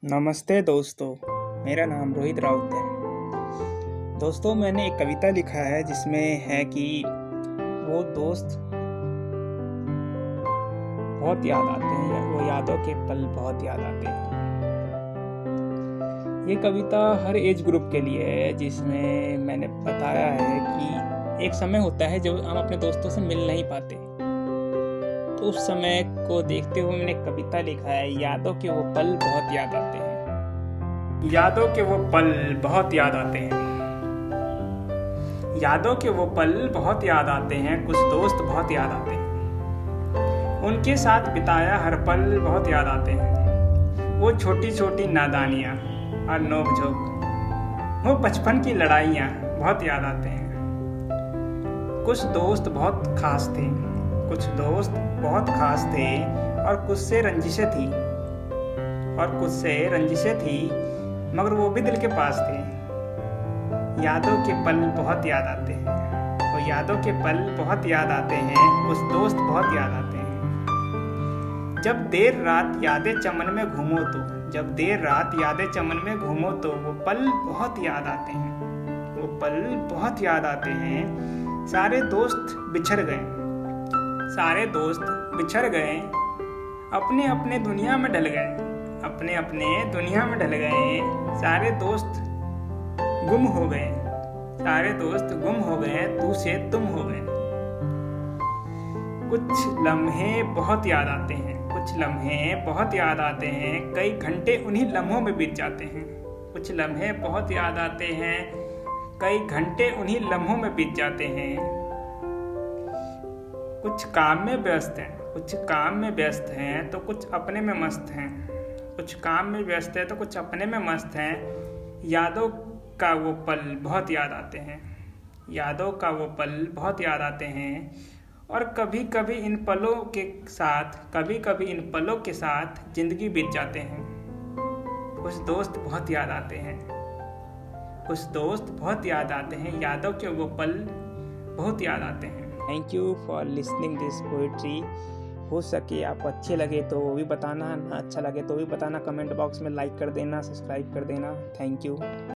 नमस्ते दोस्तों, मेरा नाम रोहित राउत है। दोस्तों, मैंने एक कविता लिखा है जिसमें है कि वो दोस्त बहुत याद आते हैं, वो यादों के पल बहुत याद आते हैं। ये कविता हर एज ग्रुप के लिए है, जिसमें मैंने बताया है कि एक समय होता है जब हम अपने दोस्तों से मिल नहीं पाते, तो उस समय को देखते हुए मैंने कविता लिखा है, यादों के वो पल बहुत याद आते हैं। यादों के वो पल बहुत याद आते हैं। यादों के वो पल बहुत याद आते हैं, कुछ दोस्त बहुत याद आते हैं। उनके साथ बिताया हर पल बहुत याद आते हैं। वो छोटी छोटी नादानियाँ और नोक-झोंक, वो बचपन की लड़ाइयाँ बहुत याद आते हैं। कुछ दोस्त बहुत खास थे, कुछ दोस्त बहुत खास थे और कुछ से रंजिशें थी, मगर वो भी दिल के पास थे। यादों के पल बहुत याद आते हैं, वो यादों के पल बहुत याद आते हैं, कुछ दोस्त बहुत याद आते हैं। जब देर रात यादें चमन में घूमो तो वो पल बहुत याद आते हैं, वो पल बहुत याद आते हैं। सारे दोस्त बिछड़ गए, अपने अपने दुनिया में ढल गए, सारे दोस्त गुम हो गए, तू से तुम हो गए। कुछ लम्हे बहुत याद आते हैं, कई घंटे उन्हीं लम्हों में बीत जाते हैं। कुछ लम्हे बहुत याद आते हैं, कई घंटे उन्हीं लम्हों में बीत जाते हैं। कुछ काम में व्यस्त हैं तो कुछ अपने में मस्त हैं। यादों का वो पल बहुत याद आते हैं, और कभी कभी इन पलों के साथ जिंदगी बीत जाते हैं। कुछ दोस्त बहुत याद आते हैं, यादों के वो पल बहुत याद आते हैं। Thank you for listening this poetry. हो सके आपको अच्छे लगे तो वो भी बताना, ना अच्छा लगे तो भी बताना। कमेंट बॉक्स में लाइक कर देना, सब्सक्राइब कर देना। Thank you.